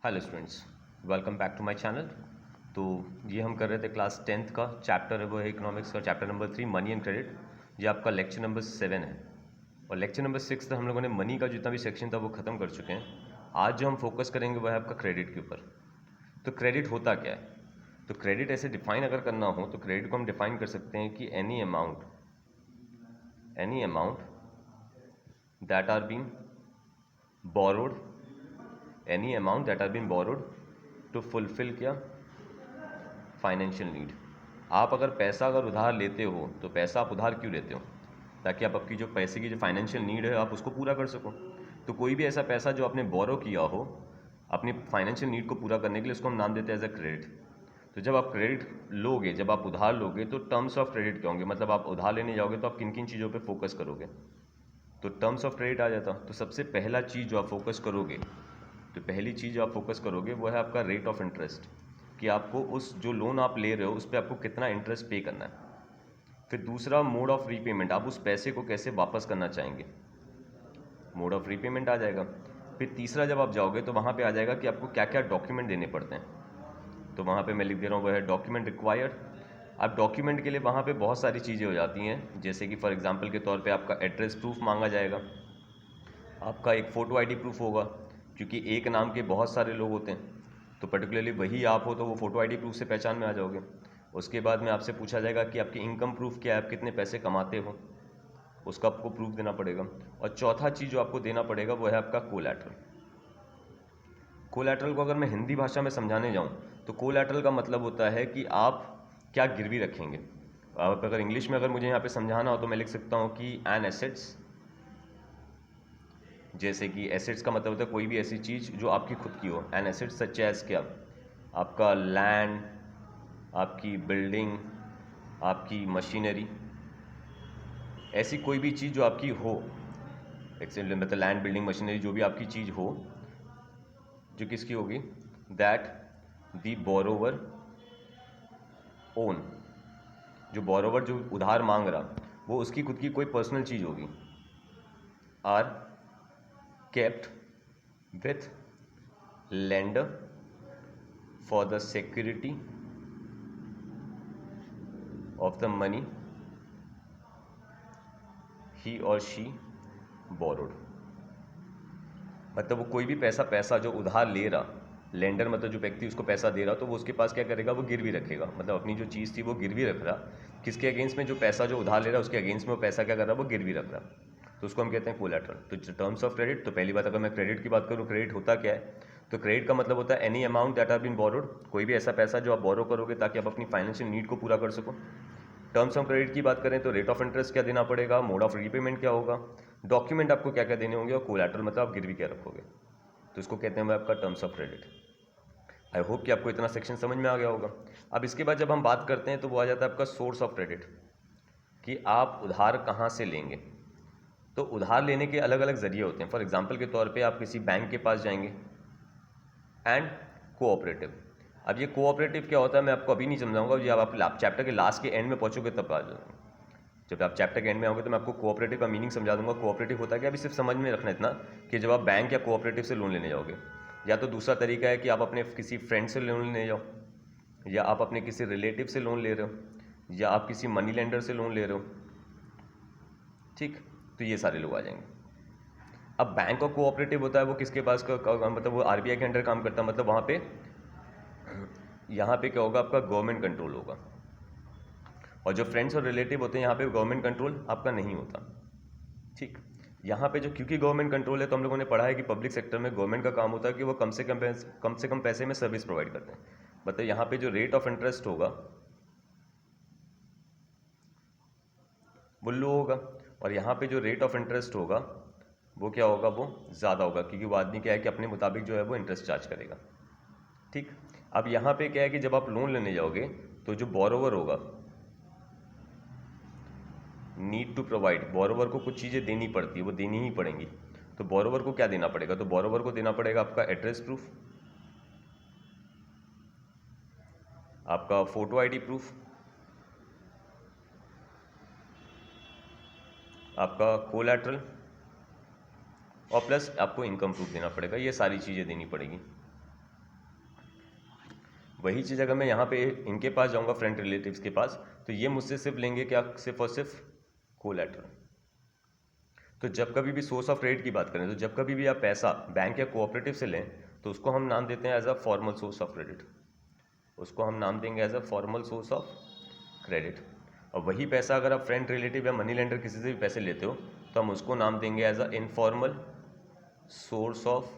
Hello students, welcome back to my channel. तो ये हम कर रहे थे क्लास 10th का चैप्टर है वो है इकोनॉमिक्स का chapter number 3 money and credit. ये आपका लेक्चर नंबर 7 है और लेक्चर नंबर 6 हम लोगों ने मनी का जितना भी सेक्शन था वो ख़त्म कर चुके हैं। आज जो हम फोकस करेंगे वो है आपका क्रेडिट के ऊपर। तो क्रेडिट होता क्या है? तो क्रेडिट ऐसे डिफाइन अगर करना हो तो क्रेडिट को हम डिफाइन कर सकते हैं कि any amount that are been borrowed any amount that are been borrowed to fulfil क्या फाइनेंशियल नीड। आप अगर पैसा उधार लेते हो तो पैसा आप उधार क्यों लेते हो? ताकि आप आपकी जो पैसे की जो फाइनेंशियल नीड है आप उसको पूरा कर सको। तो कोई भी ऐसा पैसा जो आपने बोरो किया हो अपनी फाइनेंशियल नीड को पूरा करने के लिए उसको हम नाम देते हैं एज अ क्रेडिट। तो जब आप क्रेडिट लोगे, जब आप उधार लोगे तो टर्म्स ऑफ क्रेडिट क्या होंगे? मतलब आप उधार लेने जाओगे तो आप किन किन चीज़ों पर फोकस करोगे? तो टर्म्स ऑफ क्रेडिट आ जाता। तो सबसे पहला चीज़ जो आप फोकस करोगे, तो पहली चीज़ जो आप फोकस करोगे वो है आपका रेट ऑफ इंटरेस्ट, कि आपको उस जो लोन आप ले रहे हो उस पर आपको कितना इंटरेस्ट पे करना है। फिर दूसरा मोड ऑफ रीपेमेंट, आप उस पैसे को कैसे वापस करना चाहेंगे, मोड ऑफ रीपेमेंट आ जाएगा। फिर तीसरा जब आप जाओगे तो वहाँ पे आ जाएगा कि आपको क्या क्या डॉक्यूमेंट देने पड़ते हैं। तो वहाँ पे मैं लिख दे रहा हूँ वो है डॉक्यूमेंट रिक्वायर्ड। अब डॉक्यूमेंट के लिए वहाँ पे बहुत सारी चीज़ें हो जाती हैं, जैसे कि फॉर एग्जांपल के तौर पे आपका एड्रेस प्रूफ मांगा जाएगा, आपका एक फ़ोटो आईडी प्रूफ होगा, क्योंकि एक नाम के बहुत सारे लोग होते हैं तो पर्टिकुलरली वही आप हो तो वो फ़ोटो आईडी प्रूफ से पहचान में आ जाओगे। उसके बाद में आपसे पूछा जाएगा कि आपकी इनकम प्रूफ क्या है, आप कितने पैसे कमाते हो, उसका आपको प्रूफ देना पड़ेगा। और चौथा चीज़ जो आपको देना पड़ेगा वो है आपका कोलैटरल। कोलैटरल को अगर मैं हिंदी भाषा में समझाने जाऊँ तो कोलैटरल का मतलब होता है कि आप क्या गिरवी रखेंगे। आप अगर इंग्लिश में अगर मुझे यहाँ पे समझाना हो तो मैं लिख सकता हूँ कि एन एसेट्स, जैसे कि एसेट्स का मतलब होता है कोई भी ऐसी चीज़ जो आपकी खुद की हो। एन एसेट्स सच एज क्या, आपका लैंड, आपकी बिल्डिंग, आपकी मशीनरी, ऐसी कोई भी चीज़ जो आपकी हो, एक्चुअली मतलब लैंड बिल्डिंग मशीनरी जो भी आपकी चीज़ हो जो किसकी होगी, दैट दी बोरोवर ओन, जो बोरोवर जो उधार मांग रहा वो उसकी खुद की कोई पर्सनल चीज़ होगी, are kept with lender for the security of the money he or she borrowed। मतलब वो कोई भी पैसा जो उधार ले रहा, लेंडर मतलब जो व्यक्ति उसको पैसा दे रहा, तो वो उसके पास क्या करेगा, वो गिरवी रखेगा। मतलब अपनी जो चीज़ थी वो गिरवी रख रहा, किसके अगेंस्ट में? जो पैसा जो उधार ले रहा उसके अगेंस्ट में वो पैसा क्या कर रहा, वो गिरवी रख रहा। तो उसको हम कहते हैं कोलैटरल। तो टर्म्स ऑफ क्रेडिट, तो पहली बात अगर मैं क्रेडिट की बात करूँ, क्रेडिट होता क्या है? तो क्रेडिट का मतलब होता है any amount that are been borrowed, कोई भी ऐसा पैसा जो आप बोरो करोगे ताकि आप अपनी फाइनेंशियल नीड को पूरा कर सको। टर्म्स ऑफ क्रेडिट की बात करें तो रेट ऑफ इंटरेस्ट क्या देना पड़ेगा, मोड ऑफ रीपेमेंट क्या होगा, डॉक्यूमेंट आपको क्या क्या देने होंगे, और कोलैटरल मतलब आप गिरवी क्या रखोगे। तो इसको कहते हैं आपका terms of credit. I hope कि आपको इतना सेक्शन समझ में आ गया होगा। अब इसके बाद जब हम बात करते हैं तो वो आ जाता है आपका सोर्स ऑफ क्रेडिट, कि आप उधार कहाँ से लेंगे। तो उधार लेने के अलग अलग जरिए होते हैं। फॉर एग्जाम्पल के तौर पे आप किसी बैंक के पास जाएंगे, एंड कोऑपरेटिव। अब ये कोऑपरेटिव क्या होता है मैं आपको अभी नहीं समझाऊंगा, जब आप चैप्टर के लास्ट के एंड में पहुंचोगे तब आ जाओगे। जब आप चैप्टर के एंड में आओगे तो मैं आपको कोऑपरेटिव का मीनिंग समझा दूंगा। कोऑपरेटिव होता है क्या, अभी सिर्फ समझ में रखना इतना कि जब आप बैंक या कोऑपरेटिव से लोन लेने जाओगे, या तो दूसरा तरीका है कि आप अपने किसी फ्रेंड से लोन लेने जाओ, या आप अपने किसी रिलेटिव से लोन ले रहे हो, या आप किसी मनी लेंडर से लोन ले रहे हो। ठीक, तो ये सारे लोग आ जाएंगे। अब बैंक और कोऑपरेटिव होता है वो किसके पास मतलब वो आरबीआई के अंडर काम करता है। मतलब वहाँ पे यहाँ पे क्या होगा, आपका गवर्नमेंट कंट्रोल होगा। और जो फ्रेंड्स और रिलेटिव होते हैं यहाँ पे गवर्नमेंट कंट्रोल आपका नहीं होता। ठीक, यहाँ पे जो क्योंकि गवर्नमेंट कंट्रोल है तो हम लोगों ने पढ़ा है कि पब्लिक सेक्टर में गवर्नमेंट का काम होता है कि वो कम से कम पैसे में सर्विस प्रोवाइड करते हैं। मतलब यहाँ पे जो रेट ऑफ इंटरेस्ट होगा वो लो होगा, और यहाँ पे जो रेट ऑफ इंटरेस्ट होगा वो क्या होगा, वो ज़्यादा होगा, क्योंकि वो आदमी क्या है कि अपने मुताबिक जो है वो इंटरेस्ट चार्ज करेगा। ठीक, अब यहाँ पे क्या है कि जब आप लोन लेने जाओगे तो जो बोरोवर होगा नीड टू प्रोवाइड, बोरोवर को कुछ चीज़ें देनी पड़ती है, वो देनी ही पड़ेंगी। तो बोरोवर को क्या देना पड़ेगा, तो बोरोवर को देना पड़ेगा आपका एड्रेस प्रूफ, आपका फोटो आईडी प्रूफ, आपका कोलैटरल, और प्लस आपको इनकम प्रूफ देना पड़ेगा। ये सारी चीज़ें देनी पड़ेगी। वही चीज़ अगर मैं यहाँ पे इनके पास जाऊँगा फ्रेंड रिलेटिव्स के पास, तो ये मुझसे सिर्फ लेंगे क्या, सिर्फ और सिर्फ कोलैटरल। तो जब कभी भी सोर्स ऑफ क्रेडिट की बात करें, तो जब कभी भी आप पैसा बैंक या कोऑपरेटिव से लें, तो उसको हम नाम देते हैं as a formal source of credit. उसको हम नाम देंगे as a formal source of credit. और वही पैसा अगर आप फ्रेंड रिलेटिव या मनी लेंडर किसी से भी पैसे लेते हो, तो हम उसको नाम देंगे as a informal source of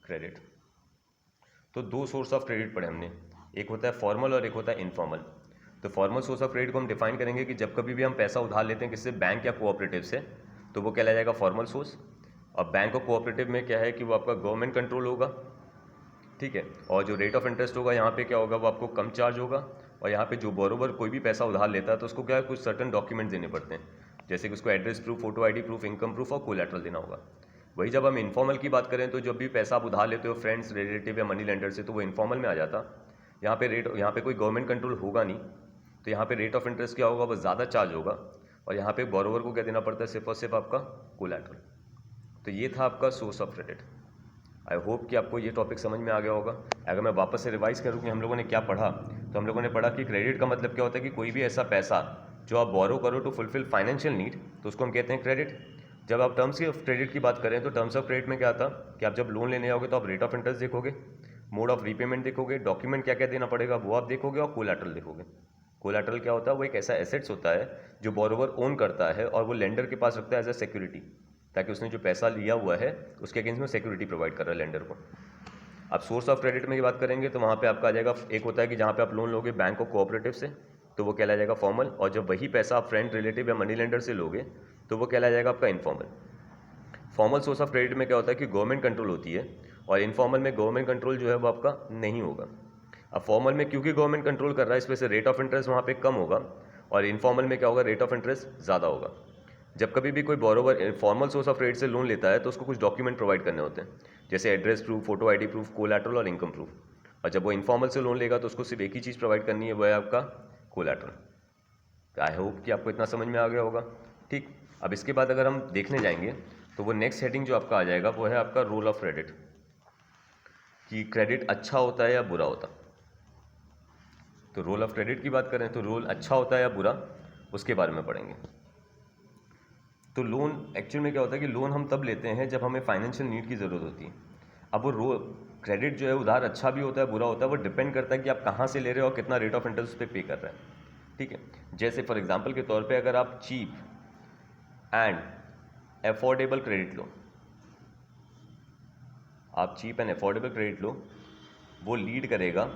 credit. तो दो सोर्स ऑफ क्रेडिट पढ़े हमने, एक होता है फॉर्मल और एक होता है इनफॉर्मल। तो फॉर्मल सोर्स ऑफ क्रेडिट को हम डिफाइन करेंगे कि जब कभी भी हम पैसा उधार लेते हैं किससे, बैंक या कोऑपरेटिव से, तो वो कहलाया जाएगा फॉर्मल सोर्स। और बैंक और कोऑपरेटिव में क्या है कि वो आपका गवर्नमेंट कंट्रोल होगा, ठीक है। और जो रेट ऑफ इंटरेस्ट होगा यहाँ पे क्या होगा, वो आपको कम चार्ज होगा। और यहाँ पे जो बोरोवर कोई भी पैसा उधार लेता है तो उसको क्या है, कुछ सर्टन डॉक्यूमेंट देने पड़ते हैं, जैसे कि उसको address proof, photo ID proof, income proof और कोलैटरल देना होगा। वही जब हम इनफॉर्मल की बात करें, तो जब भी पैसा आप उधार लेते हो फ्रेंड्स रिलेटिव या मनी लेंडर से, तो वो इनफॉर्मल में आ जाता। यहाँ पे कोई गवर्नमेंट कंट्रोल होगा नहीं, तो यहाँ पे रेट ऑफ इंटरेस्ट क्या होगा, वो ज़्यादा चार्ज होगा। और यहाँ पे बोरोवर को क्या देना पड़ता है, सिर्फ और सिर्फ आपका कोलैटरल। तो ये था आपका source of credit. I hope कि आपको ये टॉपिक समझ में आ गया होगा। अगर मैं वापस से रिवाइज करूँ कि हम लोगों ने क्या पढ़ा, तो हम लोगों ने पढ़ा कि क्रेडिट का मतलब क्या होता है कि कोई भी ऐसा पैसा जो आप बोरो करो टू फुलफिल फाइनेंशियल नीड, तो उसको हम कहते हैं क्रेडिट। जब आप टर्म्स ऑफ क्रेडिट की बात करें, तो टर्म्स ऑफ क्रेडिट में क्या आता कि आप जब लोन लेने आओगे तो आप रेट ऑफ इंटरेस्ट देखोगे, मोड ऑफ रीपेमेंट देखोगे, डॉक्यूमेंट क्या क्या देना पड़ेगा वो आप देखोगे, और कोलैटरल देखोगे। कोलैटरल क्या होता है, वो एक ऐसा एसेट्स होता है जो बोरोवर ओन करता है और वो लेंडर के पास रखता है एज अ सिक्योरिटी, ताकि उसने जो पैसा लिया हुआ है उसके अगेंस्ट में सिक्योरिटी प्रोवाइड कर रहा है लेंडर को। अब सोर्स ऑफ क्रेडिट में की बात करेंगे, तो वहाँ पे आपका आ जाएगा, एक होता है कि जहाँ पे आप लोन लोगे बैंक और कोऑपरेटिव से, तो वो कहला जाएगा फॉर्मल। और जब वही पैसा आप फ्रेंड रिलेटिव या मनी लेंडर से लोगे, तो वो कहला जाएगा आपका informal. Formal source of credit में क्या होता है कि गवर्नमेंट कंट्रोल होती है, और इनफॉर्मल में गवर्नमेंट कंट्रोल जो है वो आपका नहीं होगा। अब फॉर्मल में क्योंकि गवर्नमेंट कंट्रोल कर रहा है, इस वजह से रेट ऑफ इंटरेस्ट वहाँ पे कम होगा, और इनफॉर्मल में क्या होगा, रेट ऑफ इंटरेस्ट ज़्यादा होगा। जब कभी भी कोई borrower formal source of credit से लोन लेता है, तो उसको कुछ डॉक्यूमेंट प्रोवाइड करने होते हैं, जैसे address proof, photo ID proof, collateral और इनकम प्रूफ। और जब वो इनफॉर्मल से लोन लेगा, तो उसको सिर्फ एक ही चीज़ प्रोवाइड करनी है, वो है आपका कोलैटरल। आई होप कि आपको इतना समझ में आ गया होगा। ठीक, अब इसके बाद अगर हम देखने जाएंगे, तो वो नेक्स्ट हेडिंग जो आपका आ जाएगा, वो है आपका रोल ऑफ क्रेडिट, कि क्रेडिट अच्छा होता है या बुरा होता। तो रोल ऑफ क्रेडिट की बात करें, तो रोल अच्छा होता है या बुरा, उसके बारे में पढ़ेंगे। तो लोन एक्चुअल में क्या होता है कि लोन हम तब लेते हैं जब हमें फाइनेंशियल नीड की ज़रूरत होती है। अब वो क्रेडिट जो है उधार अच्छा भी होता है बुरा होता है, वो डिपेंड करता है कि आप कहाँ से ले रहे हो और कितना रेट ऑफ इंटरेस्ट पे कर रहे हैं, ठीक है। जैसे फॉर एग्जांपल के तौर पे अगर आप चीप एंड अफोर्डेबल क्रेडिट लो, आप चीप एंड अफोर्डेबल क्रेडिट लो, वो लीड करेगा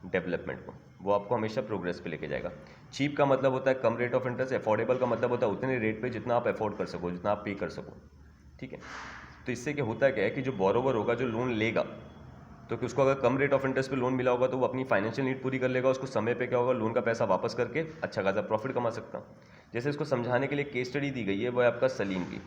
डेवलपमेंट को, वो आपको हमेशा प्रोग्रेस पे लेके जाएगा। चीप का मतलब होता है कम रेट ऑफ इंटरेस्ट, अफोर्डेबल का मतलब होता है उतने रेट पे जितना आप अफोर्ड कर सको, जितना आप पे कर सको, ठीक है। तो इससे क्या होता है, क्या है कि जो बोरोवर होगा, जो लोन लेगा, तो कि उसको अगर कम रेट ऑफ इंटरेस्ट पे लोन मिला होगा, तो वो अपनी फाइनेंशियल नीड पूरी कर लेगा, उसको समय पे क्या होगा, लोन का पैसा वापस करके अच्छा खासा प्रॉफिट कमा सकता। जैसे इसको समझाने के लिए केस स्टडी दी गई है, वो है आपका सलीम की।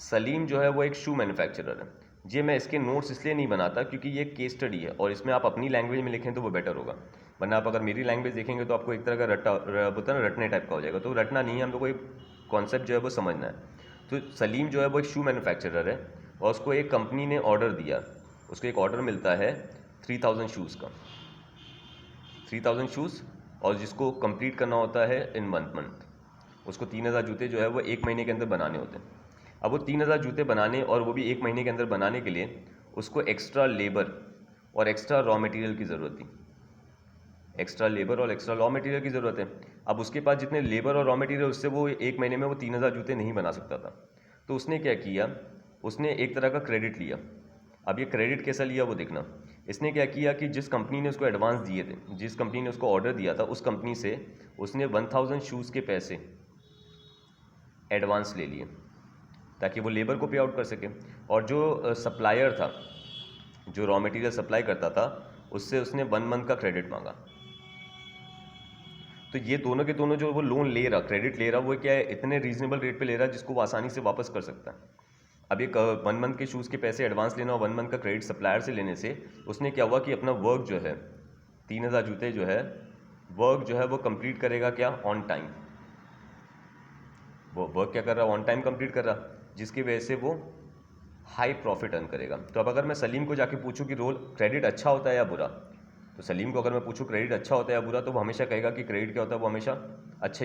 सलीम जो है वो एक शू मैन्युफैक्चरर है। ये मैं इसके नोट्स इसलिए नहीं बनाता क्योंकि ये केस स्टडी है, और इसमें आप अपनी लैंग्वेज में लिखें तो वो बेटर होगा, वरना आप अगर मेरी लैंग्वेज देखेंगे तो आपको एक तरह का होता है ना, रटने टाइप का हो जाएगा। तो रटना नहीं है, हम लोग को एक कॉन्सेप्ट जो है वो समझना है। तो सलीम जो है वो एक शू मैन्युफैक्चरर है, और उसको एक कंपनी ने ऑर्डर दिया, उसको एक ऑर्डर मिलता है 3000 शूज़ का, 3000 शूज़, और जिसको कंप्लीट करना होता है इन मंथ। उसको 3000 जूते जो है वो एक महीने के अंदर बनाने होते हैं। अब वो 3000 जूते बनाने, और वो भी एक महीने के अंदर बनाने के लिए उसको एक्स्ट्रा लेबर और एक्स्ट्रा रॉ मटेरियल की ज़रूरत थी, एक्स्ट्रा लेबर और एक्स्ट्रा रॉ मटेरियल की ज़रूरत है। अब उसके पास जितने लेबर और रॉ मटेरियल, उससे वो एक महीने में वो 3000 जूते नहीं बना सकता था। तो उसने क्या किया, उसने एक तरह का क्रेडिट लिया। अब ये क्रेडिट कैसा लिया वो देखना। इसने क्या किया कि जिस कंपनी ने उसको एडवांस दिए थे, जिस कंपनी ने उसको ऑर्डर दिया था, उस कंपनी से उसने 1000 शूज़ के पैसे एडवांस ले लिए, ताकि वो लेबर को पे आउट कर सके। और जो सप्लायर था, जो रॉ मटेरियल सप्लाई करता था, उससे उसने 1 मंथ का क्रेडिट मांगा। तो ये दोनों के दोनों जो वो लोन ले रहा, क्रेडिट ले रहा, वो क्या है, इतने रीजनेबल रेट पे ले रहा है जिसको वो आसानी से वापस कर सकता है। अब ये 1 मंथ के शूज़ के पैसे एडवांस लेना और 1 मंथ का क्रेडिट सप्लायर से लेने से उसने क्या हुआ कि अपना वर्क जो है, 3000 जूते जो है, वर्क जो है वो कंप्लीट करेगा क्या, ऑन टाइम। वो वर्क क्या कर रहा है, ऑन टाइम कंप्लीट कर रहा, जिसकी वजह से वो हाई प्रॉफिट अर्न करेगा। तो अब अगर मैं सलीम को जाके पूछूं कि रोल क्रेडिट अच्छा होता है या बुरा, तो सलीम को अगर मैं पूछूं क्रेडिट अच्छा होता है या बुरा, तो वो हमेशा कहेगा कि क्रेडिट क्या होता है, वो हमेशा अच्छा